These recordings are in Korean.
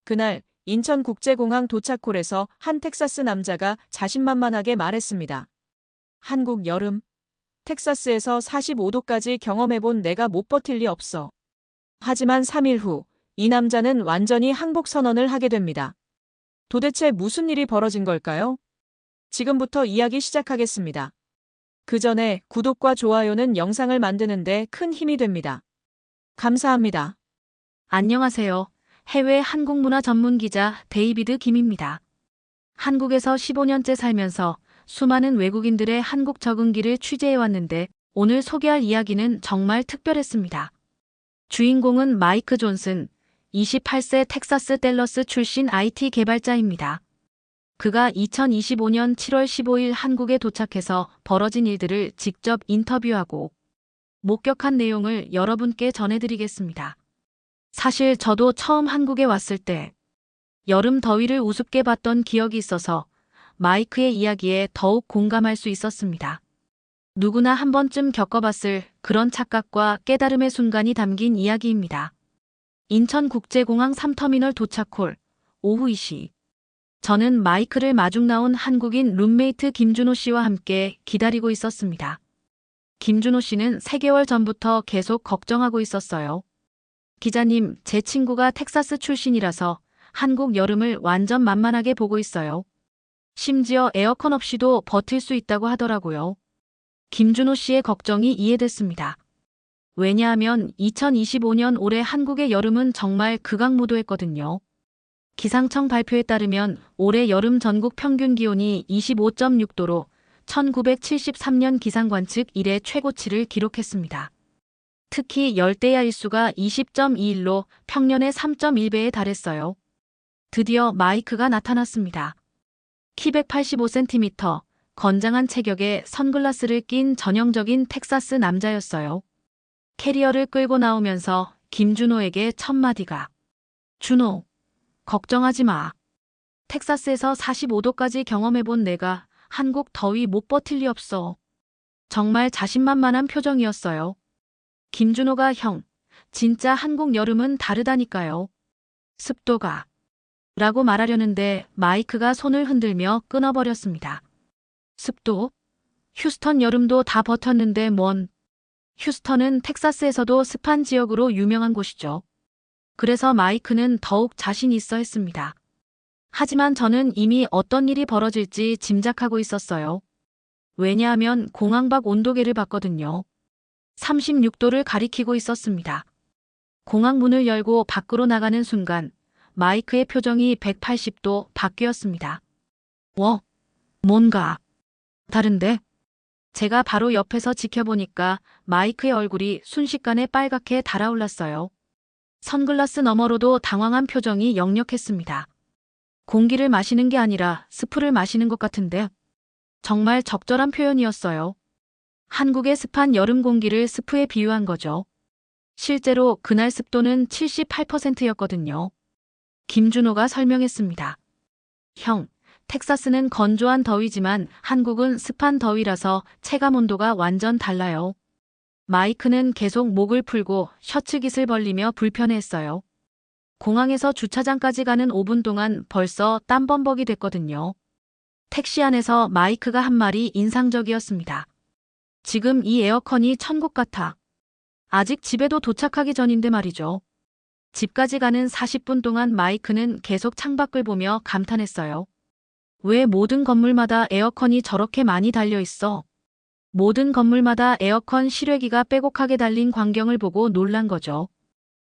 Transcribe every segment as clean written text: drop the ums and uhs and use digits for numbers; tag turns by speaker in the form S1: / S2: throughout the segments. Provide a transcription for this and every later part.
S1: 그날 인천국제공항 도착홀에서 한 텍사스 남자가 자신만만하게 말했습니다. 한국 여름. 텍사스에서 45도까지 경험해본 내가 못 버틸 리 없어. 하지만 3일 후, 이 남자는 완전히 항복 선언을 하게 됩니다. 도대체 무슨 일이 벌어진 걸까요? 지금부터 이야기 시작하겠습니다. 그 전에 구독과 좋아요는 영상을 만드는데 큰 힘이 됩니다. 감사합니다.
S2: 안녕하세요. 해외 한국문화 전문 기자 데이비드 김입니다. 한국에서 15년째 살면서 수많은 외국인들의 한국 적응기를 취재해왔는데 오늘 소개할 이야기는 정말 특별했습니다. 주인공은 마이크 존슨, 28세 텍사스 댈러스 출신 IT 개발자입니다. 그가 2025년 7월 15일 한국에 도착해서 벌어진 일들을 직접 인터뷰하고 목격한 내용을 여러분께 전해드리겠습니다. 사실 저도 처음 한국에 왔을 때 여름 더위를 우습게 봤던 기억이 있어서 마이크의 이야기에 더욱 공감할 수 있었습니다. 누구나 한 번쯤 겪어봤을 그런 착각과 깨달음의 순간이 담긴 이야기입니다. 인천국제공항 3터미널 도착홀, 오후 2시. 저는 마이크를 마중 나온 한국인 룸메이트 김준호 씨와 함께 기다리고 있었습니다. 김준호 씨는 3개월 전부터 계속 걱정하고 있었어요. 기자님, 제 친구가 텍사스 출신이라서 한국 여름을 완전 만만하게 보고 있어요. 심지어 에어컨 없이도 버틸 수 있다고 하더라고요. 김준호 씨의 걱정이 이해됐습니다. 왜냐하면 2025년 올해 한국의 여름은 정말 극악무도했거든요. 기상청 발표에 따르면 올해 여름 전국 평균 기온이 25.6도로 1973년 기상관측 이래 최고치를 기록했습니다. 특히 열대야 일수가 20.21로 평년의 3.1배에 달했어요. 드디어 마이크가 나타났습니다. 키 185cm, 건장한 체격에 선글라스를 낀 전형적인 텍사스 남자였어요. 캐리어를 끌고 나오면서 김준호에게 첫마디가 준호, 걱정하지 마. 텍사스에서 45도까지 경험해본 내가 한국 더위 못 버틸 리 없어. 정말 자신만만한 표정이었어요. 김준호가 형, 진짜 한국 여름은 다르다니까요. 습도가. 라고 말하려는데 마이크가 손을 흔들며 끊어버렸습니다. 습도? 휴스턴 여름도 다 버텼는데 뭔. 휴스턴은 텍사스에서도 습한 지역으로 유명한 곳이죠. 그래서 마이크는 더욱 자신 있어 했습니다. 하지만 저는 이미 어떤 일이 벌어질지 짐작하고 있었어요. 왜냐하면 공항 밖 온도계를 봤거든요. 36도를 가리키고 있었습니다. 공항 문을 열고 밖으로 나가는 순간 마이크의 표정이 180도 바뀌었습니다. 뭔가 다른데? 제가 바로 옆에서 지켜보니까 마이크의 얼굴이 순식간에 빨갛게 달아올랐어요. 선글라스 너머로도 당황한 표정이 역력했습니다. 공기를 마시는 게 아니라 스프를 마시는 것 같은데? 정말 적절한 표현이었어요. 한국의 습한 여름 공기를 스프에 비유한 거죠. 실제로 그날 습도는 78%였거든요. 김준호가 설명했습니다. 형, 텍사스는 건조한 더위지만 한국은 습한 더위라서 체감 온도가 완전 달라요. 마이크는 계속 목을 풀고 셔츠 깃을 벌리며 불편해했어요. 공항에서 주차장까지 가는 5분 동안 벌써 땀범벅이 됐거든요. 택시 안에서 마이크가 한 말이 인상적이었습니다. 지금 이 에어컨이 천국 같아. 아직 집에도 도착하기 전인데 말이죠. 집까지 가는 40분 동안 마이크는 계속 창밖을 보며 감탄했어요. 왜 모든 건물마다 에어컨이 저렇게 많이 달려 있어? 모든 건물마다 에어컨 실외기가 빼곡하게 달린 광경을 보고 놀란 거죠.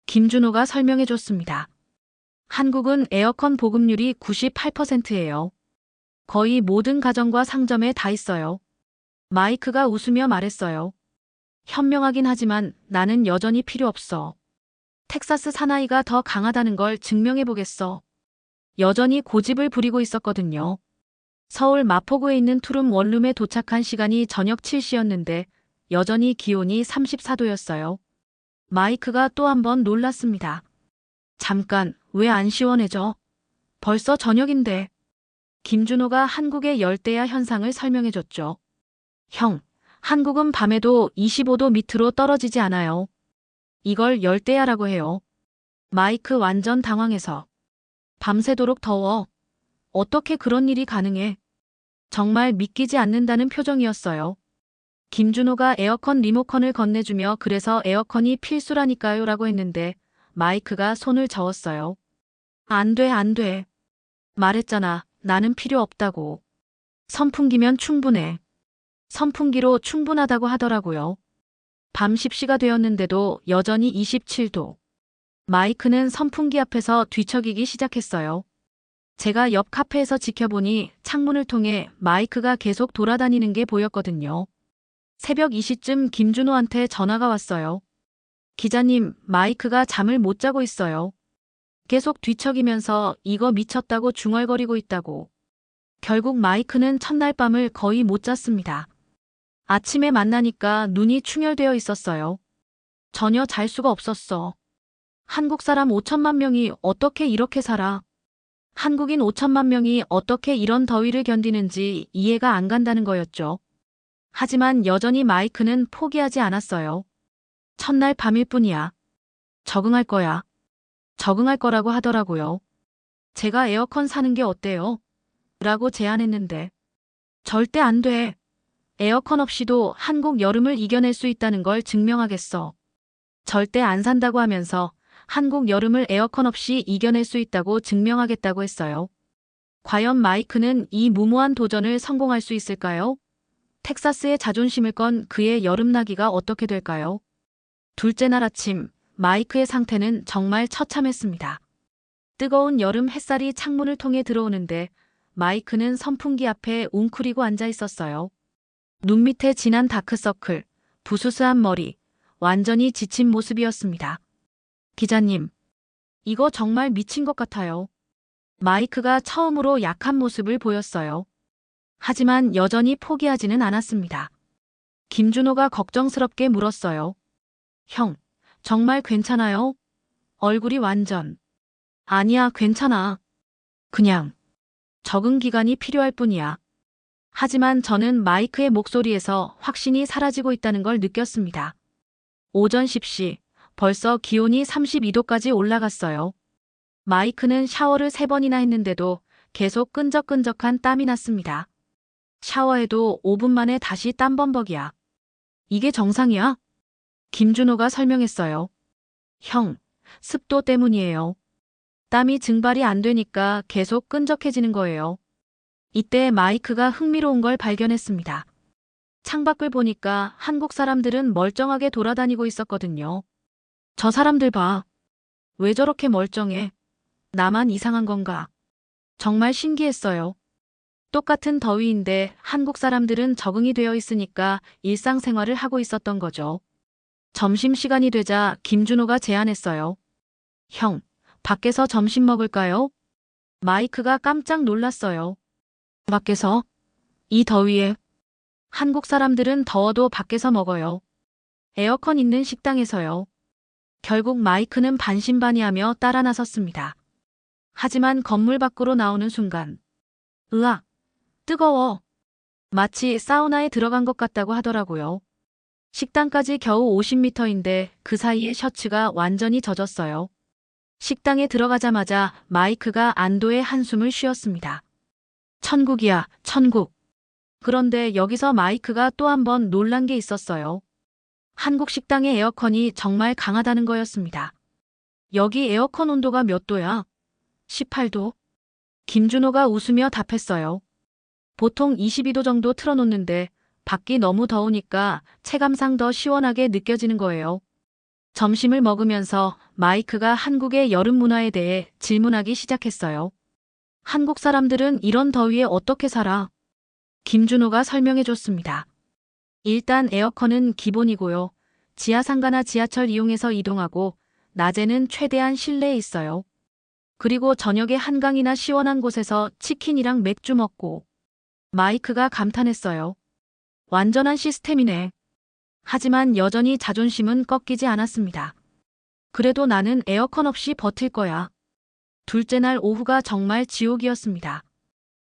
S2: 김준호가 설명해 줬습니다. 한국은 에어컨 보급률이 98%예요. 거의 모든 가정과 상점에 다 있어요. 마이크가 웃으며 말했어요. 현명하긴 하지만 나는 여전히 필요 없어. 텍사스 사나이가 더 강하다는 걸 증명해 보겠어. 여전히 고집을 부리고 있었거든요. 서울 마포구에 있는 투룸 원룸에 도착한 시간이 저녁 7시였는데 여전히 기온이 34도였어요. 마이크가 또 한 번 놀랐습니다. 잠깐, 왜 안 시원해져? 벌써 저녁인데. 김준호가 한국의 열대야 현상을 설명해줬죠. 형, 한국은 밤에도 25도 밑으로 떨어지지 않아요. 이걸 열대야라고 해요. 마이크 완전 당황해서. 밤새도록 더워. 어떻게 그런 일이 가능해? 정말 믿기지 않는다는 표정이었어요. 김준호가 에어컨 리모컨을 건네주며 그래서 에어컨이 필수라니까요 라고 했는데 마이크가 손을 저었어요. 안 돼, 안 돼. 말했잖아. 나는 필요 없다고. 선풍기면 충분해. 선풍기로 충분하다고 하더라고요. 밤 10시가 되었는데도 여전히 27도. 마이크는 선풍기 앞에서 뒤척이기 시작했어요. 제가 옆 카페에서 지켜보니 창문을 통해 마이크가 계속 돌아다니는 게 보였거든요. 새벽 2시쯤 김준호한테 전화가 왔어요. 기자님, 마이크가 잠을 못 자고 있어요. 계속 뒤척이면서 이거 미쳤다고 중얼거리고 있다고. 결국 마이크는 첫날 밤을 거의 못 잤습니다. 아침에 만나니까 눈이 충혈되어 있었어요. 전혀 잘 수가 없었어. 한국 사람 5천만 명이 어떻게 이렇게 살아? 한국인 5천만 명이 어떻게 이런 더위를 견디는지 이해가 안 간다는 거였죠. 하지만 여전히 마이크는 포기하지 않았어요. 첫날 밤일 뿐이야. 적응할 거야. 적응할 거라고 하더라고요. 제가 에어컨 사는 게 어때요? 라고 제안했는데 절대 안 돼. 에어컨 없이도 한국 여름을 이겨낼 수 있다는 걸 증명하겠어. 절대 안 산다고 하면서 한국 여름을 에어컨 없이 이겨낼 수 있다고 증명하겠다고 했어요. 과연 마이크는 이 무모한 도전을 성공할 수 있을까요? 텍사스의 자존심을 건 그의 여름나기가 어떻게 될까요? 둘째 날 아침, 마이크의 상태는 정말 처참했습니다. 뜨거운 여름 햇살이 창문을 통해 들어오는데 마이크는 선풍기 앞에 웅크리고 앉아 있었어요. 눈 밑에 진한 다크서클, 부스스한 머리, 완전히 지친 모습이었습니다. 기자님, 이거 정말 미친 것 같아요. 마이크가 처음으로 약한 모습을 보였어요. 하지만 여전히 포기하지는 않았습니다. 김준호가 걱정스럽게 물었어요. 형, 정말 괜찮아요? 얼굴이 완전. 아니야, 괜찮아. 그냥 적응 기간이 필요할 뿐이야. 하지만 저는 마이크의 목소리에서 확신이 사라지고 있다는 걸 느꼈습니다. 오전 10시, 벌써 기온이 32도까지 올라갔어요. 마이크는 샤워를 3번이나 했는데도 계속 끈적끈적한 땀이 났습니다. 샤워해도 5분 만에 다시 땀범벅이야. 이게 정상이야? 김준호가 설명했어요. 형, 습도 때문이에요. 땀이 증발이 안 되니까 계속 끈적해지는 거예요. 이때 마이크가 흥미로운 걸 발견했습니다. 창밖을 보니까 한국 사람들은 멀쩡하게 돌아다니고 있었거든요. 저 사람들 봐. 왜 저렇게 멀쩡해? 나만 이상한 건가? 정말 신기했어요. 똑같은 더위인데 한국 사람들은 적응이 되어 있으니까 일상생활을 하고 있었던 거죠. 점심시간이 되자 김준호가 제안했어요. 형, 밖에서 점심 먹을까요? 마이크가 깜짝 놀랐어요. 밖에서? 이 더위에? 한국 사람들은 더워도 밖에서 먹어요. 에어컨 있는 식당에서요. 결국 마이크는 반신반의하며 따라 나섰습니다. 하지만 건물 밖으로 나오는 순간, 으악, 뜨거워. 마치 사우나에 들어간 것 같다고 하더라고요. 식당까지 겨우 50m인데 그 사이에 셔츠가 완전히 젖었어요. 식당에 들어가자마자 마이크가 안도의 한숨을 쉬었습니다. 천국이야, 천국. 그런데 여기서 마이크가 또 한 번 놀란 게 있었어요. 한국 식당의 에어컨이 정말 강하다는 거였습니다. 여기 에어컨 온도가 몇 도야? 18도? 김준호가 웃으며 답했어요. 보통 22도 정도 틀어놓는데 밖이 너무 더우니까 체감상 더 시원하게 느껴지는 거예요. 점심을 먹으면서 마이크가 한국의 여름 문화에 대해 질문하기 시작했어요. 한국 사람들은 이런 더위에 어떻게 살아? 김준호가 설명해 줬습니다. 일단 에어컨은 기본이고요. 지하상가나 지하철 이용해서 이동하고 낮에는 최대한 실내에 있어요. 그리고 저녁에 한강이나 시원한 곳에서 치킨이랑 맥주 먹고. 마이크가 감탄했어요. 완전한 시스템이네. 하지만 여전히 자존심은 꺾이지 않았습니다. 그래도 나는 에어컨 없이 버틸 거야. 둘째 날 오후가 정말 지옥이었습니다.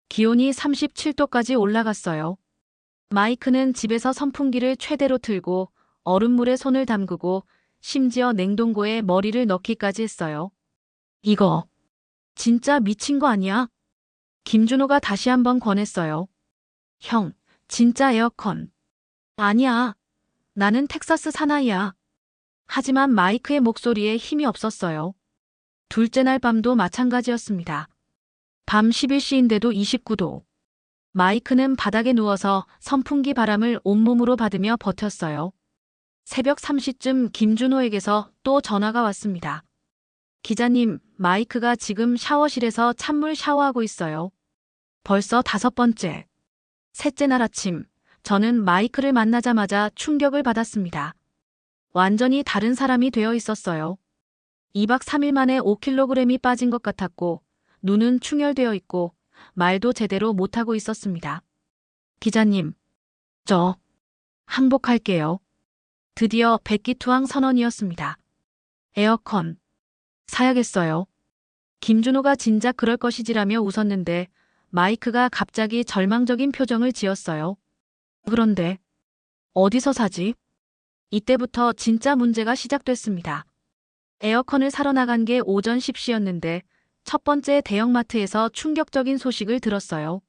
S2: 기온이 37도까지 올라갔어요. 마이크는 집에서 선풍기를 최대로 틀고 얼음물에 손을 담그고 심지어 냉동고에 머리를 넣기까지 했어요. 이거 진짜 미친 거 아니야? 김준호가 다시 한번 권했어요. 형, 진짜 에어컨. 아니야. 나는 텍사스 사나이야. 하지만 마이크의 목소리에 힘이 없었어요. 둘째 날 밤도 마찬가지였습니다. 밤 11시인데도 29도. 마이크는 바닥에 누워서 선풍기 바람을 온몸으로 받으며 버텼어요. 새벽 3시쯤 김준호에게서 또 전화가 왔습니다. 기자님, 마이크가 지금 샤워실에서 찬물 샤워하고 있어요. 벌써 5번째. 셋째 날 아침, 저는 마이크를 만나자마자 충격을 받았습니다. 완전히 다른 사람이 되어 있었어요. 2박 3일 만에 5kg이 빠진 것 같았고, 눈은 충혈되어 있고, 말도 제대로 못하고 있었습니다. 기자님, 저 항복할게요. 드디어 백기투항 선언이었습니다. 에어컨 사야겠어요. 김준호가 진작 그럴 것이지라며 웃었는데 마이크가 갑자기 절망적인 표정을 지었어요. 그런데 어디서 사지? 이때부터 진짜 문제가 시작됐습니다. 에어컨을 사러 나간 게 오전 10시였는데 첫 번째 대형마트에서 충격적인 소식을 들었어요.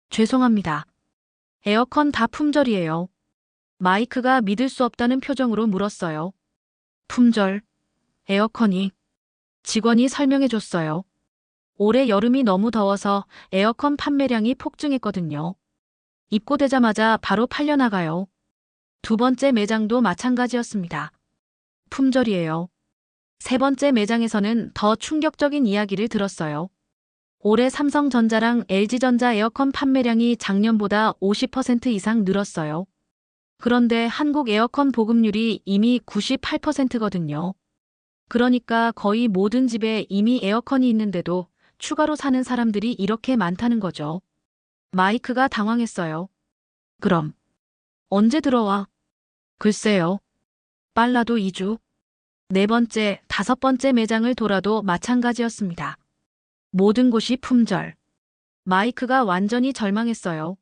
S2: 죄송합니다. 에어컨 다 품절이에요. 마이크가 믿을 수 없다는 표정으로 물었어요. 품절? 에어컨이? 직원이 설명해 줬어요. 올해 여름이 너무 더워서 에어컨 판매량이 폭증했거든요. 입고되자마자 바로 팔려나가요. 두 번째 매장도 마찬가지였습니다. 품절이에요. 세 번째 매장에서는 더 충격적인 이야기를 들었어요. 올해 삼성전자랑 LG전자 에어컨 판매량이 작년보다 50% 이상 늘었어요. 그런데 한국 에어컨 보급률이 이미 98%거든요. 그러니까 거의 모든 집에 이미 에어컨이 있는데도 추가로 사는 사람들이 이렇게 많다는 거죠. 마이크가 당황했어요. 그럼 언제 들어와? 글쎄요. 빨라도 2주. 네 번째, 다섯 번째 매장을 돌아도 마찬가지였습니다. 모든 곳이 품절. 마이크가 완전히 절망했어요.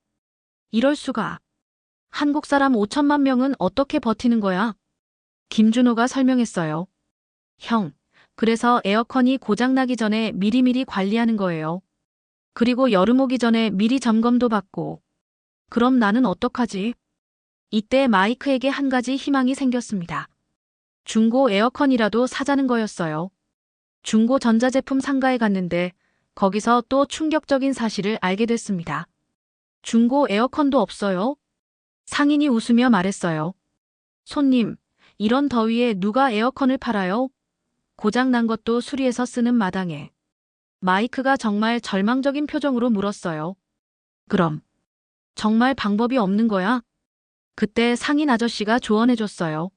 S2: 이럴 수가. 한국 사람 5천만 명은 어떻게 버티는 거야? 김준호가 설명했어요. 형, 그래서 에어컨이 고장나기 전에 미리미리 관리하는 거예요. 그리고 여름 오기 전에 미리 점검도 받고. 그럼 나는 어떡하지? 이때 마이크에게 한 가지 희망이 생겼습니다. 중고 에어컨이라도 사자는 거였어요. 중고 전자제품 상가에 갔는데 거기서 또 충격적인 사실을 알게 됐습니다. 중고 에어컨도 없어요? 상인이 웃으며 말했어요. 손님, 이런 더위에 누가 에어컨을 팔아요? 고장 난 것도 수리해서 쓰는 마당에. 마이크가 정말 절망적인 표정으로 물었어요. 그럼 정말 방법이 없는 거야? 그때 상인 아저씨가 조언해줬어요.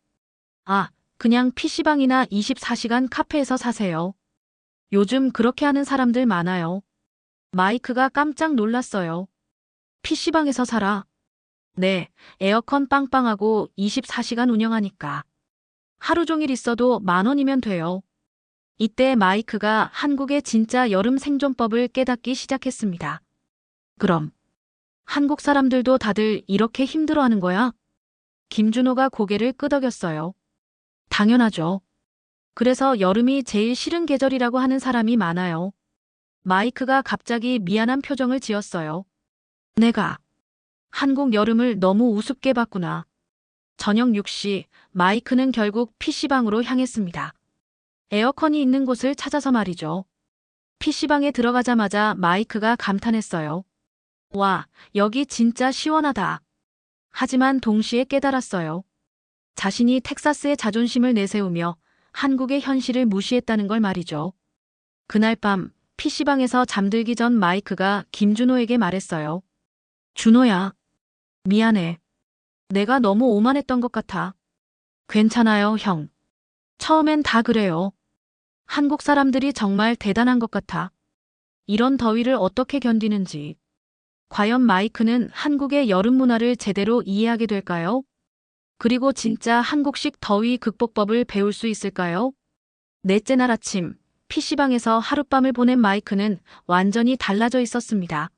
S2: 아, 그냥 PC방이나 24시간 카페에서 사세요. 요즘 그렇게 하는 사람들 많아요. 마이크가 깜짝 놀랐어요. PC방에서 살아. 네, 에어컨 빵빵하고 24시간 운영하니까. 하루 종일 있어도 10,000원이면 돼요. 이때 마이크가 한국의 진짜 여름 생존법을 깨닫기 시작했습니다. 그럼 한국 사람들도 다들 이렇게 힘들어하는 거야? 김준호가 고개를 끄덕였어요. 당연하죠. 그래서 여름이 제일 싫은 계절이라고 하는 사람이 많아요. 마이크가 갑자기 미안한 표정을 지었어요. 내가 한국 여름을 너무 우습게 봤구나. 저녁 6시, 마이크는 결국 PC방으로 향했습니다. 에어컨이 있는 곳을 찾아서 말이죠. PC방에 들어가자마자 마이크가 감탄했어요. 와, 여기 진짜 시원하다. 하지만 동시에 깨달았어요. 자신이 텍사스의 자존심을 내세우며 한국의 현실을 무시했다는 걸 말이죠. 그날 밤 PC방에서 잠들기 전 마이크가 김준호에게 말했어요. 준호야, 미안해. 내가 너무 오만했던 것 같아. 괜찮아요, 형. 처음엔 다 그래요. 한국 사람들이 정말 대단한 것 같아. 이런 더위를 어떻게 견디는지. 과연 마이크는 한국의 여름 문화를 제대로 이해하게 될까요? 그리고 진짜 한국식 더위 극복법을 배울 수 있을까요? 넷째 날 아침, PC방에서 하룻밤을 보낸 마이크는 완전히 달라져 있었습니다.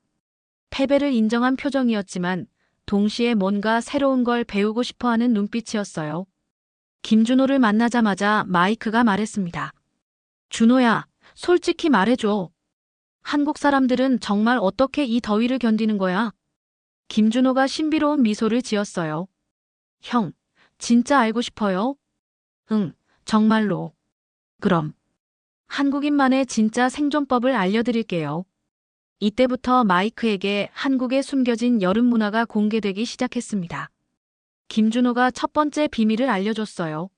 S2: 패배를 인정한 표정이었지만 동시에 뭔가 새로운 걸 배우고 싶어하는 눈빛이었어요. 김준호를 만나자마자 마이크가 말했습니다. 준호야, 솔직히 말해줘. 한국 사람들은 정말 어떻게 이 더위를 견디는 거야? 김준호가 신비로운 미소를 지었어요. 형, 진짜 알고 싶어요? 응, 정말로. 그럼 한국인만의 진짜 생존법을 알려드릴게요. 이때부터 마이크에게 한국의 숨겨진 여름 문화가 공개되기 시작했습니다. 김준호가 첫 번째 비밀을 알려줬어요.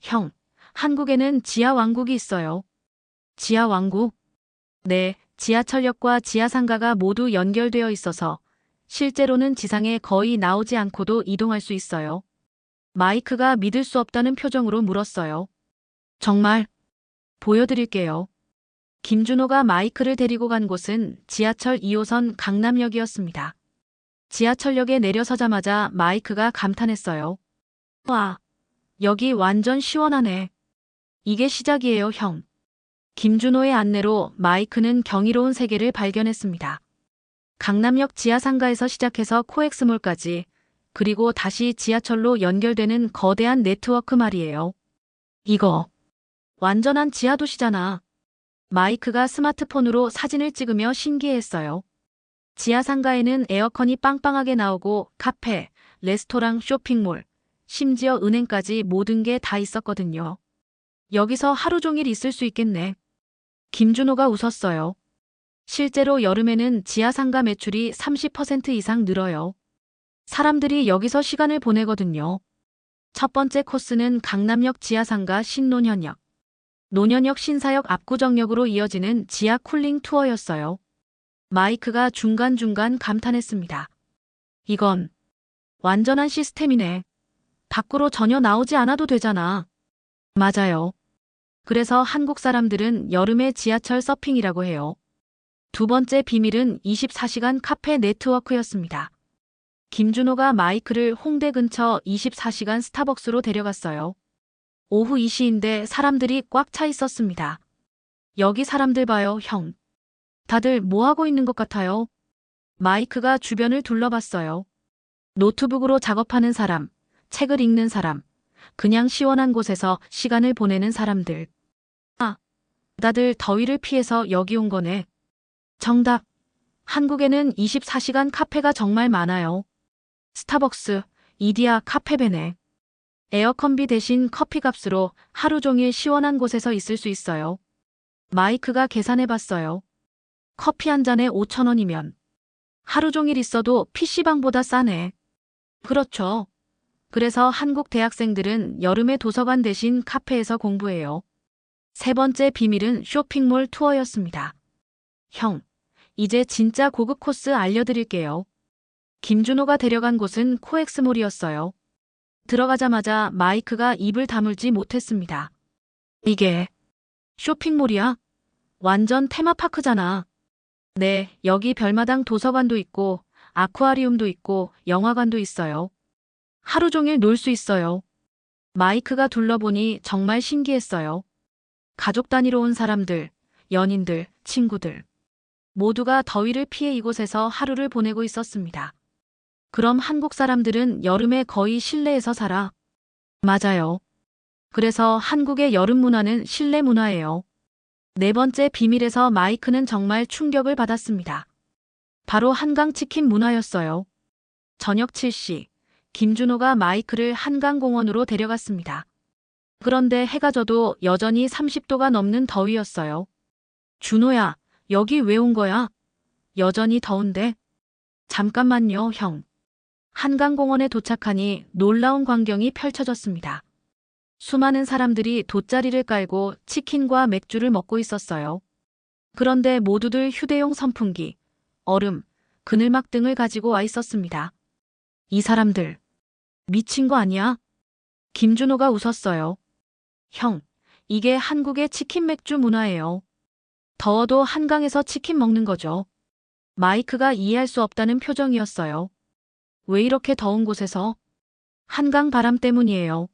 S2: 형, 한국에는 지하 왕국이 있어요. 지하 왕국? 네, 지하철역과 지하상가가 모두 연결되어 있어서 실제로는 지상에 거의 나오지 않고도 이동할 수 있어요. 마이크가 믿을 수 없다는 표정으로 물었어요. 정말? 보여드릴게요. 김준호가 마이크를 데리고 간 곳은 지하철 2호선 강남역이었습니다. 지하철역에 내려서자마자 마이크가 감탄했어요. 와, 여기 완전 시원하네. 이게 시작이에요, 형. 김준호의 안내로 마이크는 경이로운 세계를 발견했습니다. 강남역 지하상가에서 시작해서 코엑스몰까지, 그리고 다시 지하철로 연결되는 거대한 네트워크 말이에요. 이거 완전한 지하도시잖아. 마이크가 스마트폰으로 사진을 찍으며 신기해했어요. 지하상가에는 에어컨이 빵빵하게 나오고 카페, 레스토랑, 쇼핑몰, 심지어 은행까지 모든 게 다 있었거든요. 여기서 하루 종일 있을 수 있겠네. 김준호가 웃었어요. 실제로 여름에는 지하상가 매출이 30% 이상 늘어요. 사람들이 여기서 시간을 보내거든요. 첫 번째 코스는 강남역 지하상가 신논현역, 논현역 신사역 압구정역으로 이어지는 지하 쿨링 투어였어요. 마이크가 중간중간 감탄했습니다. 이건 완전한 시스템이네. 밖으로 전혀 나오지 않아도 되잖아. 맞아요. 그래서 한국 사람들은 여름에 지하철 서핑이라고 해요. 두 번째 비밀은 24시간 카페 네트워크였습니다. 김준호가 마이크를 홍대 근처 24시간 스타벅스로 데려갔어요. 오후 2시인데 사람들이 꽉 차 있었습니다. 여기 사람들 봐요, 형. 다들 뭐 하고 있는 것 같아요? 마이크가 주변을 둘러봤어요. 노트북으로 작업하는 사람, 책을 읽는 사람, 그냥 시원한 곳에서 시간을 보내는 사람들. 아, 다들 더위를 피해서 여기 온 거네. 정답. 한국에는 24시간 카페가 정말 많아요. 스타벅스, 이디야 카페베네. 에어컨비 대신 커피 값으로 하루 종일 시원한 곳에서 있을 수 있어요. 마이크가 계산해봤어요. 커피 한 잔에 5,000원이면 하루 종일 있어도 PC방보다 싸네. 그렇죠. 그래서 한국 대학생들은 여름에 도서관 대신 카페에서 공부해요. 세 번째 비밀은 쇼핑몰 투어였습니다. 형, 이제 진짜 고급 코스 알려드릴게요. 김준호가 데려간 곳은 코엑스몰이었어요. 들어가자마자 마이크가 입을 다물지 못했습니다. 이게 쇼핑몰이야? 완전 테마파크잖아. 네, 여기 별마당 도서관도 있고 아쿠아리움도 있고 영화관도 있어요. 하루 종일 놀 수 있어요. 마이크가 둘러보니 정말 신기했어요. 가족 단위로 온 사람들, 연인들, 친구들. 모두가 더위를 피해 이곳에서 하루를 보내고 있었습니다. 그럼 한국 사람들은 여름에 거의 실내에서 살아? 맞아요. 그래서 한국의 여름 문화는 실내 문화예요. 네 번째 비밀에서 마이크는 정말 충격을 받았습니다. 바로 한강치킨 문화였어요. 저녁 7시, 김준호가 마이크를 한강공원으로 데려갔습니다. 그런데 해가 져도 여전히 30도가 넘는 더위였어요. 준호야, 여기 왜 온 거야? 여전히 더운데? 잠깐만요, 형. 한강공원에 도착하니 놀라운 광경이 펼쳐졌습니다. 수많은 사람들이 돗자리를 깔고 치킨과 맥주를 먹고 있었어요. 그런데 모두들 휴대용 선풍기, 얼음, 그늘막 등을 가지고 와 있었습니다. 이 사람들, 미친 거 아니야? 김준호가 웃었어요. 형, 이게 한국의 치킨 맥주 문화예요. 더워도 한강에서 치킨 먹는 거죠. 마이크가 이해할 수 없다는 표정이었어요. 왜 이렇게 더운 곳에서? 한강 바람 때문이에요.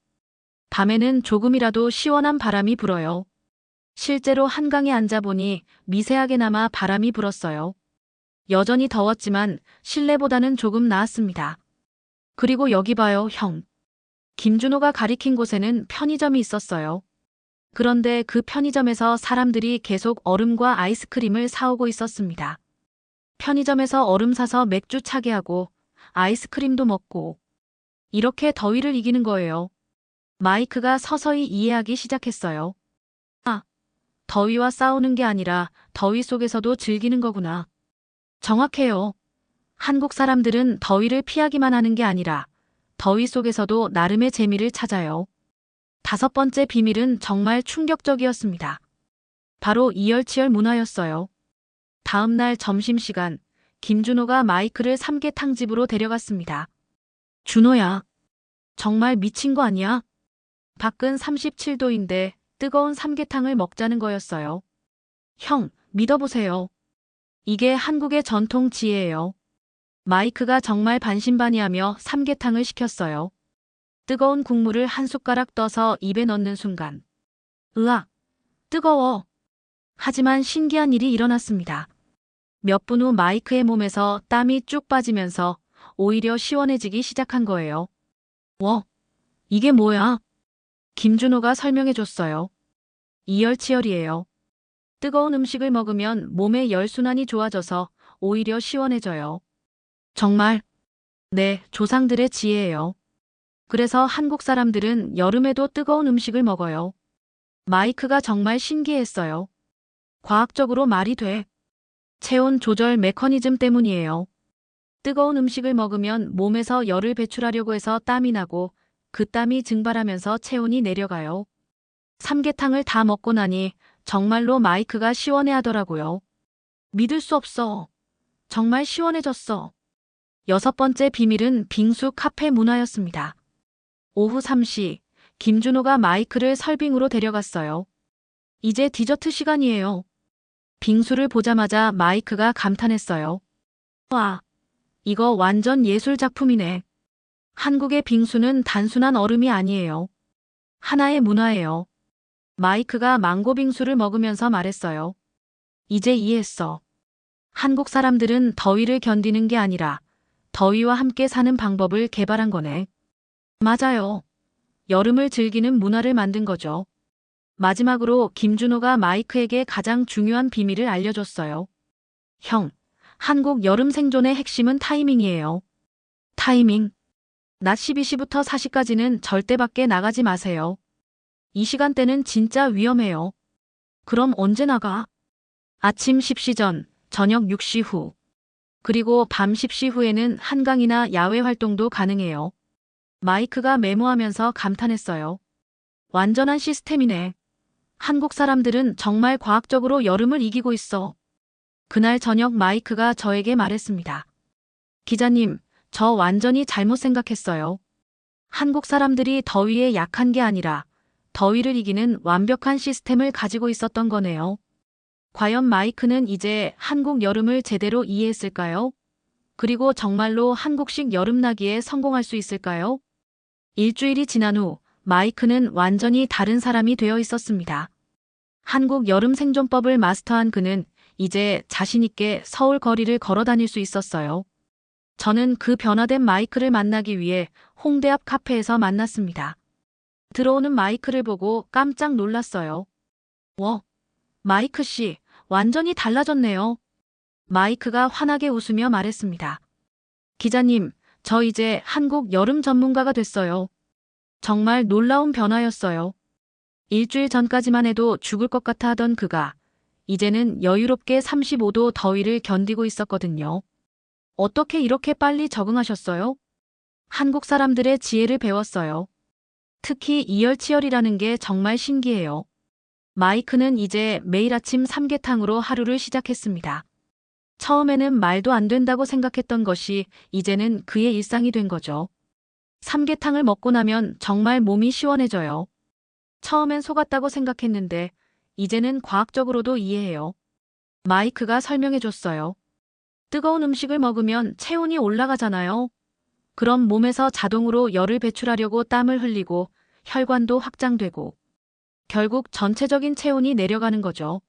S2: 밤에는 조금이라도 시원한 바람이 불어요. 실제로 한강에 앉아보니 미세하게나마 바람이 불었어요. 여전히 더웠지만 실내보다는 조금 나았습니다. 그리고 여기 봐요, 형. 김준호가 가리킨 곳에는 편의점이 있었어요. 그런데 그 편의점에서 사람들이 계속 얼음과 아이스크림을 사오고 있었습니다. 편의점에서 얼음 사서 맥주 차게 하고 아이스크림도 먹고 이렇게 더위를 이기는 거예요. 마이크가 서서히 이해하기 시작했어요. 아, 더위와 싸우는 게 아니라 더위 속에서도 즐기는 거구나. 정확해요. 한국 사람들은 더위를 피하기만 하는 게 아니라 더위 속에서도 나름의 재미를 찾아요. 다섯 번째 비밀은 정말 충격적이었습니다. 바로 이열치열 문화였어요. 다음 날 점심시간, 김준호가 마이크를 삼계탕집으로 데려갔습니다. 준호야, 정말 미친 거 아니야? 밖은 37도인데 뜨거운 삼계탕을 먹자는 거였어요. 형, 믿어보세요. 이게 한국의 전통 지혜예요. 마이크가 정말 반신반의하며 삼계탕을 시켰어요. 뜨거운 국물을 한 숟가락 떠서 입에 넣는 순간. 으악, 뜨거워. 하지만 신기한 일이 일어났습니다. 몇 분 후 마이크의 몸에서 땀이 쭉 빠지면서 오히려 시원해지기 시작한 거예요. 이게 뭐야? 김준호가 설명해 줬어요. 이열치열이에요. 뜨거운 음식을 먹으면 몸의 열순환이 좋아져서 오히려 시원해져요. 정말, 네, 조상들의 지혜예요. 그래서 한국 사람들은 여름에도 뜨거운 음식을 먹어요. 마이크가 정말 신기했어요. 과학적으로 말이 돼. 체온 조절 메커니즘 때문이에요. 뜨거운 음식을 먹으면 몸에서 열을 배출하려고 해서 땀이 나고 그 땀이 증발하면서 체온이 내려가요. 삼계탕을 다 먹고 나니 정말로 마이크가 시원해하더라고요. 믿을 수 없어. 정말 시원해졌어. 여섯 번째 비밀은 빙수 카페 문화였습니다. 오후 3시, 김준호가 마이크를 설빙으로 데려갔어요. 이제 디저트 시간이에요. 빙수를 보자마자 마이크가 감탄했어요. 와, 이거 완전 예술 작품이네. 한국의 빙수는 단순한 얼음이 아니에요. 하나의 문화예요. 마이크가 망고 빙수를 먹으면서 말했어요. 이제 이해했어. 한국 사람들은 더위를 견디는 게 아니라 더위와 함께 사는 방법을 개발한 거네. 맞아요. 여름을 즐기는 문화를 만든 거죠. 마지막으로 김준호가 마이크에게 가장 중요한 비밀을 알려줬어요. 형, 한국 여름 생존의 핵심은 타이밍이에요. 타이밍. 낮 12시부터 4시까지는 절대 밖에 나가지 마세요. 이 시간대는 진짜 위험해요. 그럼 언제 나가? 아침 10시 전, 저녁 6시 후. 그리고 밤 10시 후에는 한강이나 야외 활동도 가능해요. 마이크가 메모하면서 감탄했어요. 완전한 시스템이네. 한국 사람들은 정말 과학적으로 여름을 이기고 있어. 그날 저녁 마이크가 저에게 말했습니다. 기자님, 저 완전히 잘못 생각했어요. 한국 사람들이 더위에 약한 게 아니라 더위를 이기는 완벽한 시스템을 가지고 있었던 거네요. 과연 마이크는 이제 한국 여름을 제대로 이해했을까요? 그리고 정말로 한국식 여름나기에 성공할 수 있을까요? 일주일이 지난 후 마이크는 완전히 다른 사람이 되어 있었습니다. 한국 여름 생존법을 마스터한 그는 이제 자신있게 서울 거리를 걸어 다닐 수 있었어요. 저는 그 변화된 마이크를 만나기 위해 홍대 앞 카페에서 만났습니다. 들어오는 마이크를 보고 깜짝 놀랐어요. 마이크 씨, 완전히 달라졌네요. 마이크가 환하게 웃으며 말했습니다. 기자님, 저 이제 한국 여름 전문가가 됐어요. 정말 놀라운 변화였어요. 일주일 전까지만 해도 죽을 것 같아 하던 그가 이제는 여유롭게 35도 더위를 견디고 있었거든요. 어떻게 이렇게 빨리 적응하셨어요? 한국 사람들의 지혜를 배웠어요. 특히 이열치열이라는 게 정말 신기해요. 마이크는 이제 매일 아침 삼계탕으로 하루를 시작했습니다. 처음에는 말도 안 된다고 생각했던 것이 이제는 그의 일상이 된 거죠. 삼계탕을 먹고 나면 정말 몸이 시원해져요. 처음엔 속았다고 생각했는데 이제는 과학적으로도 이해해요. 마이크가 설명해 줬어요. 뜨거운 음식을 먹으면 체온이 올라가잖아요. 그럼 몸에서 자동으로 열을 배출하려고 땀을 흘리고 혈관도 확장되고 결국 전체적인 체온이 내려가는 거죠.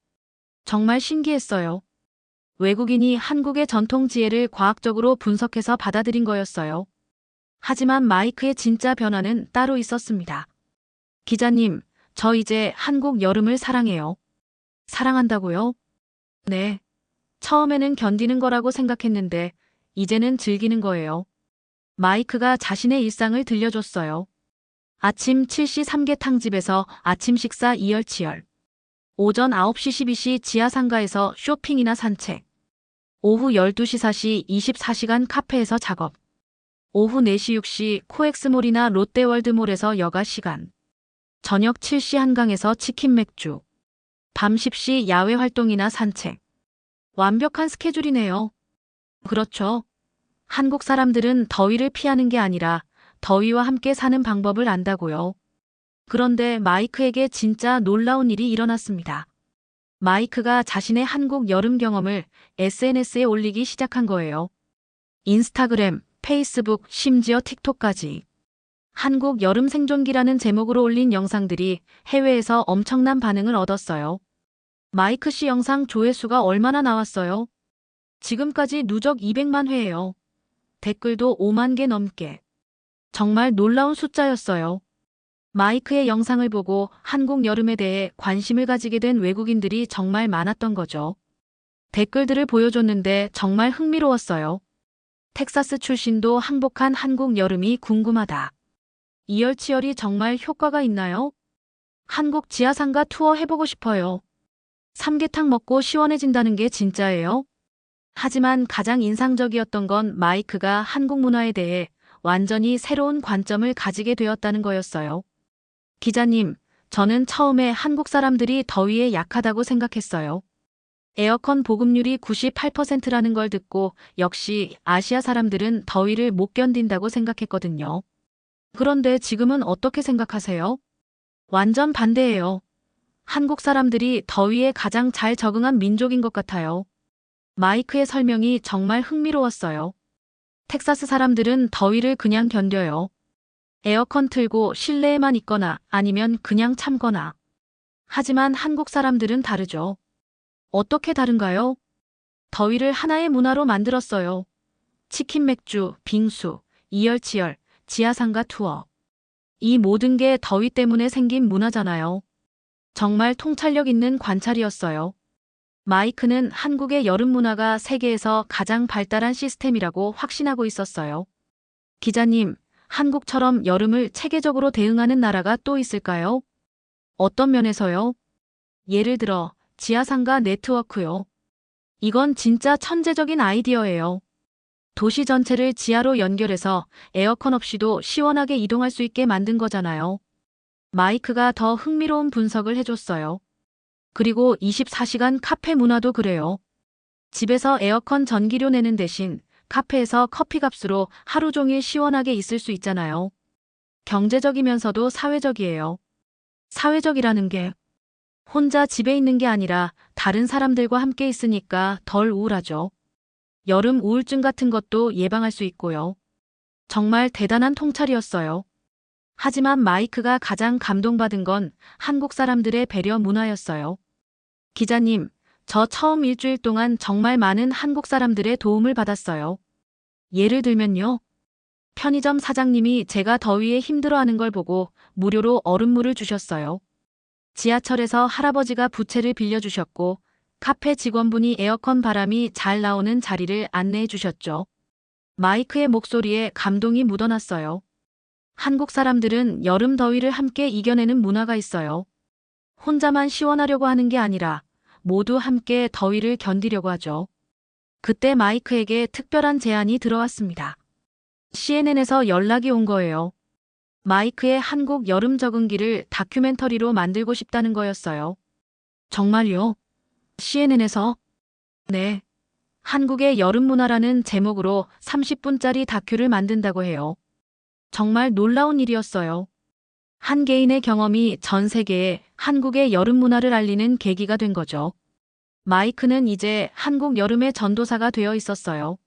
S2: 정말 신기했어요. 외국인이 한국의 전통 지혜를 과학적으로 분석해서 받아들인 거였어요. 하지만 마이크의 진짜 변화는 따로 있었습니다. 기자님, 저 이제 한국 여름을 사랑해요. 사랑한다고요? 네. 처음에는 견디는 거라고 생각했는데, 이제는 즐기는 거예요. 마이크가 자신의 일상을 들려줬어요. 아침 7시 삼계탕집에서 아침 식사 이열치열. 오전 9시 12시 지하상가에서 쇼핑이나 산책. 오후 12시 4시 24시간 카페에서 작업. 오후 4시 6시 코엑스몰이나 롯데월드몰에서 여가 시간. 저녁 7시 한강에서 치킨 맥주. 밤 10시 야외 활동이나 산책. 완벽한 스케줄이네요. 그렇죠. 한국 사람들은 더위를 피하는 게 아니라 더위와 함께 사는 방법을 안다고요. 그런데 마이크에게 진짜 놀라운 일이 일어났습니다. 마이크가 자신의 한국 여름 경험을 SNS에 올리기 시작한 거예요. 인스타그램, 페이스북, 심지어 틱톡까지. 한국 여름 생존기라는 제목으로 올린 영상들이 해외에서 엄청난 반응을 얻었어요. 마이크 씨 영상 조회수가 얼마나 나왔어요? 지금까지 누적 200만 회예요. 댓글도 5만 개 넘게. 정말 놀라운 숫자였어요. 마이크의 영상을 보고 한국 여름에 대해 관심을 가지게 된 외국인들이 정말 많았던 거죠. 댓글들을 보여줬는데 정말 흥미로웠어요. 텍사스 출신도 항복한 한국 여름이 궁금하다. 이열치열이 정말 효과가 있나요? 한국 지하상가 투어 해보고 싶어요. 삼계탕 먹고 시원해진다는 게 진짜예요? 하지만 가장 인상적이었던 건 마이크가 한국 문화에 대해 완전히 새로운 관점을 가지게 되었다는 거였어요. 기자님, 저는 처음에 한국 사람들이 더위에 약하다고 생각했어요. 에어컨 보급률이 98%라는 걸 듣고 역시 아시아 사람들은 더위를 못 견딘다고 생각했거든요. 그런데 지금은 어떻게 생각하세요? 완전 반대예요. 한국 사람들이 더위에 가장 잘 적응한 민족인 것 같아요. 마이크의 설명이 정말 흥미로웠어요. 텍사스 사람들은 더위를 그냥 견뎌요. 에어컨 틀고 실내에만 있거나 아니면 그냥 참거나. 하지만 한국 사람들은 다르죠. 어떻게 다른가요? 더위를 하나의 문화로 만들었어요. 치킨 맥주, 빙수, 이열치열, 지하상가 투어. 이 모든 게 더위 때문에 생긴 문화잖아요. 정말 통찰력 있는 관찰이었어요. 마이크는 한국의 여름 문화가 세계에서 가장 발달한 시스템이라고 확신하고 있었어요. 기자님, 한국처럼 여름을 체계적으로 대응하는 나라가 또 있을까요? 어떤 면에서요? 예를 들어, 지하상가 네트워크요. 이건 진짜 천재적인 아이디어예요. 도시 전체를 지하로 연결해서 에어컨 없이도 시원하게 이동할 수 있게 만든 거잖아요. 마이크가 더 흥미로운 분석을 해줬어요. 그리고 24시간 카페 문화도 그래요. 집에서 에어컨 전기료 내는 대신 카페에서 커피 값으로 하루 종일 시원하게 있을 수 있잖아요. 경제적이면서도 사회적이에요. 사회적이라는 게 혼자 집에 있는 게 아니라 다른 사람들과 함께 있으니까 덜 우울하죠. 여름 우울증 같은 것도 예방할 수 있고요. 정말 대단한 통찰이었어요. 하지만 마이크가 가장 감동받은 건 한국 사람들의 배려 문화였어요. 기자님, 저 처음 일주일 동안 정말 많은 한국 사람들의 도움을 받았어요. 예를 들면요. 편의점 사장님이 제가 더위에 힘들어하는 걸 보고 무료로 얼음물을 주셨어요. 지하철에서 할아버지가 부채를 빌려주셨고, 카페 직원분이 에어컨 바람이 잘 나오는 자리를 안내해 주셨죠. 마이크의 목소리에 감동이 묻어났어요. 한국 사람들은 여름 더위를 함께 이겨내는 문화가 있어요. 혼자만 시원하려고 하는 게 아니라 모두 함께 더위를 견디려고 하죠. 그때 마이크에게 특별한 제안이 들어왔습니다. CNN에서 연락이 온 거예요. 마이크의 한국 여름 적응기를 다큐멘터리로 만들고 싶다는 거였어요. 정말요? CNN에서? 네. 한국의 여름 문화라는 제목으로 30분짜리 다큐를 만든다고 해요. 정말 놀라운 일이었어요. 한 개인의 경험이 전 세계에 한국의 여름 문화를 알리는 계기가 된 거죠. 마이크는 이제 한국 여름의 전도사가 되어 있었어요.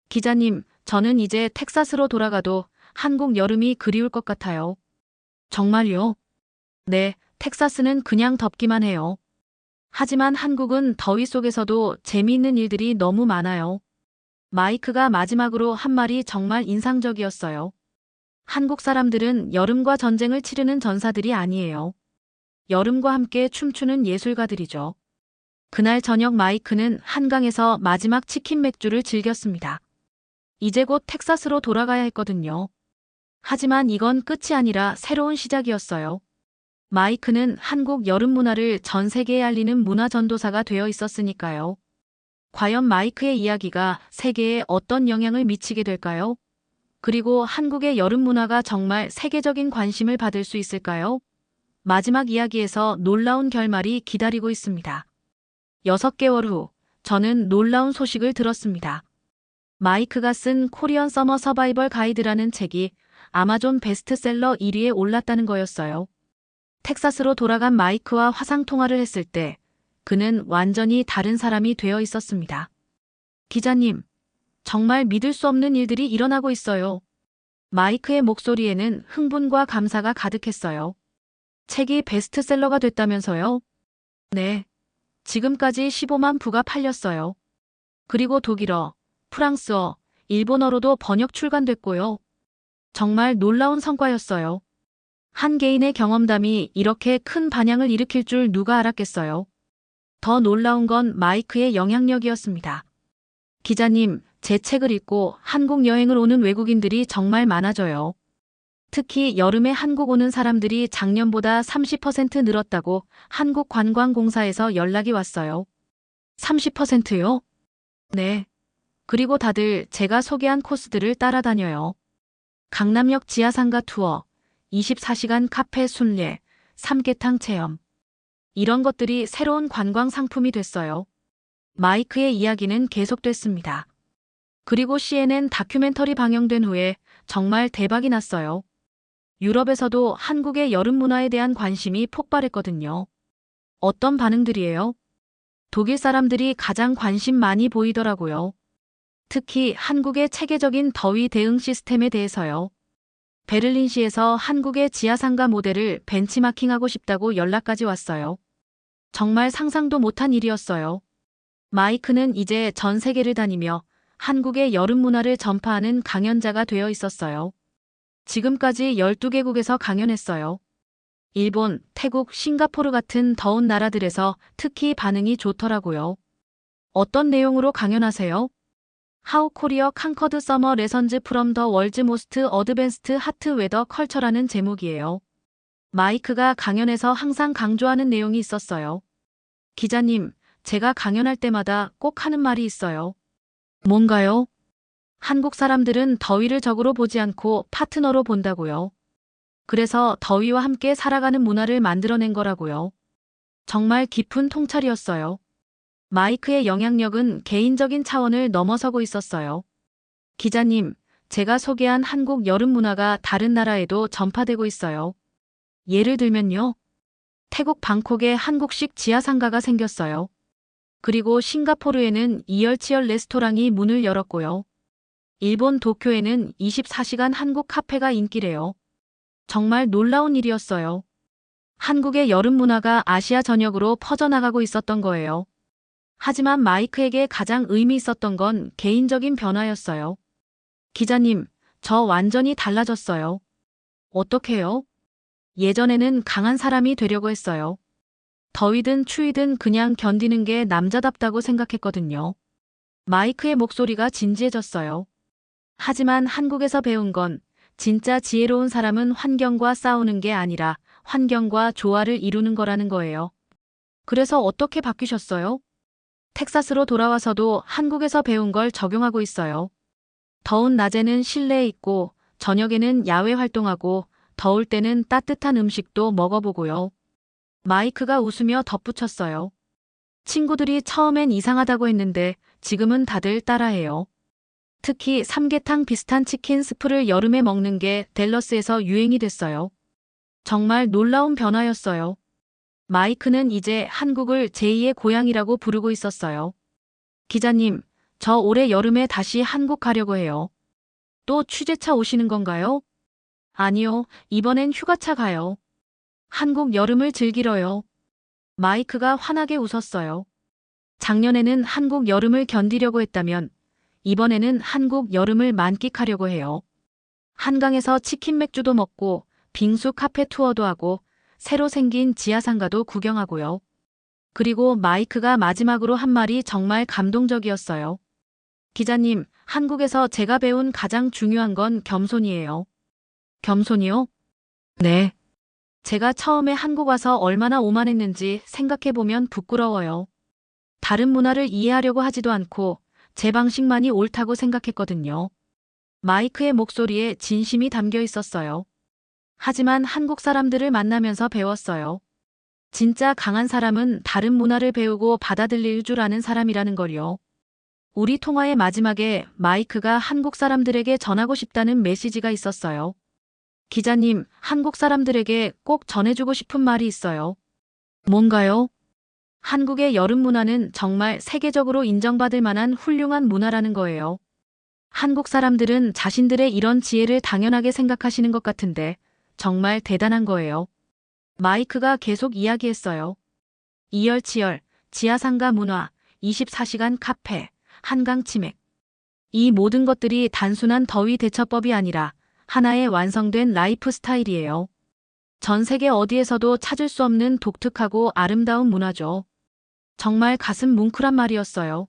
S2: 기자님, 저는 이제 텍사스로 돌아가도 한국 여름이 그리울 것 같아요. 정말요? 네, 텍사스는 그냥 덥기만 해요. 하지만 한국은 더위 속에서도 재미있는 일들이 너무 많아요. 마이크가 마지막으로 한 말이 정말 인상적이었어요. 한국 사람들은 여름과 전쟁을 치르는 전사들이 아니에요. 여름과 함께 춤추는 예술가들이죠. 그날 저녁 마이크는 한강에서 마지막 치킨 맥주를 즐겼습니다. 이제 곧 텍사스로 돌아가야 했거든요. 하지만 이건 끝이 아니라 새로운 시작이었어요. 마이크는 한국 여름 문화를 전 세계에 알리는 문화 전도사가 되어 있었으니까요. 과연 마이크의 이야기가 세계에 어떤 영향을 미치게 될까요? 그리고 한국의 여름 문화가 정말 세계적인 관심을 받을 수 있을까요? 마지막 이야기에서 놀라운 결말이 기다리고 있습니다. 6개월 후, 저는 놀라운 소식을 들었습니다. 마이크가 쓴 코리안 서머 서바이벌 가이드라는 책이 아마존 베스트셀러 1위에 올랐다는 거였어요. 텍사스로 돌아간 마이크와 화상통화를 했을 때 그는 완전히 다른 사람이 되어 있었습니다. 기자님, 정말 믿을 수 없는 일들이 일어나고 있어요. 마이크의 목소리에는 흥분과 감사가 가득했어요. 책이 베스트셀러가 됐다면서요? 네. 지금까지 15만 부가 팔렸어요. 그리고 독일어, 프랑스어, 일본어로도 번역 출간됐고요. 정말 놀라운 성과였어요. 한 개인의 경험담이 이렇게 큰 반향을 일으킬 줄 누가 알았겠어요. 더 놀라운 건 마이크의 영향력이었습니다. 기자님, 제 책을 읽고 한국 여행을 오는 외국인들이 정말 많아져요. 특히 여름에 한국 오는 사람들이 작년보다 30% 늘었다고 한국관광공사에서 연락이 왔어요. 30%요? 네. 그리고 다들 제가 소개한 코스들을 따라다녀요. 강남역 지하상가 투어, 24시간 카페 순례, 삼계탕 체험. 이런 것들이 새로운 관광 상품이 됐어요. 마이크의 이야기는 계속됐습니다. 그리고 CNN 다큐멘터리 방영된 후에 정말 대박이 났어요. 유럽에서도 한국의 여름 문화에 대한 관심이 폭발했거든요. 어떤 반응들이에요? 독일 사람들이 가장 관심 많이 보이더라고요. 특히 한국의 체계적인 더위 대응 시스템에 대해서요. 베를린시에서 한국의 지하상가 모델을 벤치마킹하고 싶다고 연락까지 왔어요. 정말 상상도 못한 일이었어요. 마이크는 이제 전 세계를 다니며 한국의 여름 문화를 전파하는 강연자가 되어 있었어요. 지금까지 12개국에서 강연했어요. 일본, 태국, 싱가포르 같은 더운 나라들에서 특히 반응이 좋더라고요. 어떤 내용으로 강연하세요? How Korea Conquered Summer Lessons from the World's Most Advanced Hot Weather Culture라는 제목이에요. 마이크가 강연에서 항상 강조하는 내용이 있었어요. 기자님, 제가 강연할 때마다 꼭 하는 말이 있어요. 뭔가요? 한국 사람들은 더위를 적으로 보지 않고 파트너로 본다고요. 그래서 더위와 함께 살아가는 문화를 만들어낸 거라고요. 정말 깊은 통찰이었어요. 마이크의 영향력은 개인적인 차원을 넘어서고 있었어요. 기자님, 제가 소개한 한국 여름 문화가 다른 나라에도 전파되고 있어요. 예를 들면요. 태국 방콕에 한국식 지하상가가 생겼어요. 그리고 싱가포르에는 이열치열 레스토랑이 문을 열었고요. 일본 도쿄에는 24시간 한국 카페가 인기래요. 정말 놀라운 일이었어요. 한국의 여름 문화가 아시아 전역으로 퍼져나가고 있었던 거예요. 하지만 마이크에게 가장 의미 있었던 건 개인적인 변화였어요. 기자님, 저 완전히 달라졌어요. 어떻게요? 예전에는 강한 사람이 되려고 했어요. 더위든 추위든 그냥 견디는 게 남자답다고 생각했거든요. 마이크의 목소리가 진지해졌어요. 하지만 한국에서 배운 건 진짜 지혜로운 사람은 환경과 싸우는 게 아니라 환경과 조화를 이루는 거라는 거예요. 그래서 어떻게 바뀌셨어요? 텍사스로 돌아와서도 한국에서 배운 걸 적용하고 있어요. 더운 낮에는 실내에 있고 저녁에는 야외 활동하고 더울 때는 따뜻한 음식도 먹어보고요. 마이크가 웃으며 덧붙였어요. 친구들이 처음엔 이상하다고 했는데 지금은 다들 따라해요. 특히 삼계탕 비슷한 치킨 스프를 여름에 먹는 게 댈러스에서 유행이 됐어요. 정말 놀라운 변화였어요. 마이크는 이제 한국을 제2의 고향이라고 부르고 있었어요. 기자님, 저 올해 여름에 다시 한국 가려고 해요. 또 취재차 오시는 건가요? 아니요, 이번엔 휴가차 가요. 한국 여름을 즐기러요. 마이크가 환하게 웃었어요. 작년에는 한국 여름을 견디려고 했다면 이번에는 한국 여름을 만끽하려고 해요. 한강에서 치킨 맥주도 먹고 빙수 카페 투어도 하고 새로 생긴 지하상가도 구경하고요. 그리고 마이크가 마지막으로 한 말이 정말 감동적이었어요. 기자님, 한국에서 제가 배운 가장 중요한 건 겸손이에요. 겸손이요? 네. 제가 처음에 한국 와서 얼마나 오만했는지 생각해보면 부끄러워요. 다른 문화를 이해하려고 하지도 않고 제 방식만이 옳다고 생각했거든요. 마이크의 목소리에 진심이 담겨 있었어요. 하지만 한국 사람들을 만나면서 배웠어요. 진짜 강한 사람은 다른 문화를 배우고 받아들일 줄 아는 사람이라는 걸요. 우리 통화의 마지막에 마이크가 한국 사람들에게 전하고 싶다는 메시지가 있었어요. 기자님, 한국 사람들에게 꼭 전해주고 싶은 말이 있어요. 뭔가요? 한국의 여름 문화는 정말 세계적으로 인정받을 만한 훌륭한 문화라는 거예요. 한국 사람들은 자신들의 이런 지혜를 당연하게 생각하시는 것 같은데 정말 대단한 거예요. 마이크가 계속 이야기했어요. 이열치열, 지하상가 문화, 24시간 카페, 한강 치맥. 이 모든 것들이 단순한 더위 대처법이 아니라 하나의 완성된 라이프 스타일이에요. 전 세계 어디에서도 찾을 수 없는 독특하고 아름다운 문화죠. 정말 가슴 뭉클한 말이었어요.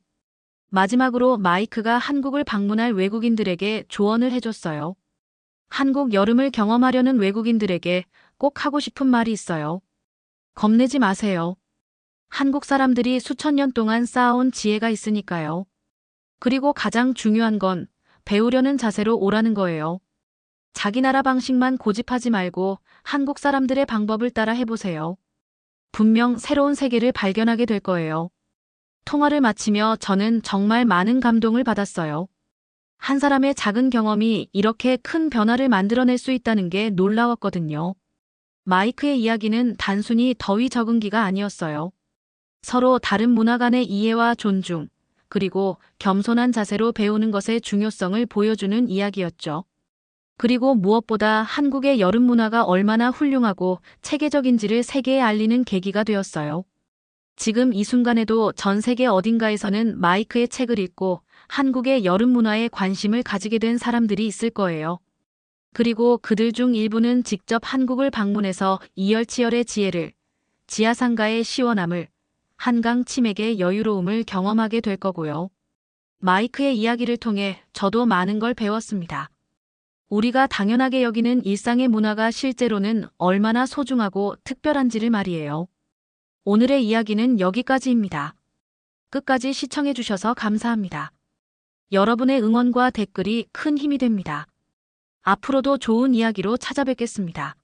S2: 마지막으로 마이크가 한국을 방문할 외국인들에게 조언을 해줬어요. 한국 여름을 경험하려는 외국인들에게 꼭 하고 싶은 말이 있어요. 겁내지 마세요. 한국 사람들이 수천 년 동안 쌓아온 지혜가 있으니까요. 그리고 가장 중요한 건 배우려는 자세로 오라는 거예요. 자기 나라 방식만 고집하지 말고 한국 사람들의 방법을 따라 해보세요. 분명 새로운 세계를 발견하게 될 거예요. 통화를 마치며 저는 정말 많은 감동을 받았어요. 한 사람의 작은 경험이 이렇게 큰 변화를 만들어낼 수 있다는 게 놀라웠거든요. 마이크의 이야기는 단순히 더위 적응기가 아니었어요. 서로 다른 문화 간의 이해와 존중, 그리고 겸손한 자세로 배우는 것의 중요성을 보여주는 이야기였죠. 그리고 무엇보다 한국의 여름 문화가 얼마나 훌륭하고 체계적인지를 세계에 알리는 계기가 되었어요. 지금 이 순간에도 전 세계 어딘가에서는 마이크의 책을 읽고 한국의 여름 문화에 관심을 가지게 된 사람들이 있을 거예요. 그리고 그들 중 일부는 직접 한국을 방문해서 이열치열의 지혜를, 지하상가의 시원함을, 한강 치맥의 여유로움을 경험하게 될 거고요. 마이크의 이야기를 통해 저도 많은 걸 배웠습니다. 우리가 당연하게 여기는 일상의 문화가 실제로는 얼마나 소중하고 특별한지를 말이에요. 오늘의 이야기는 여기까지입니다. 끝까지 시청해주셔서 감사합니다. 여러분의 응원과 댓글이 큰 힘이 됩니다. 앞으로도 좋은 이야기로 찾아뵙겠습니다.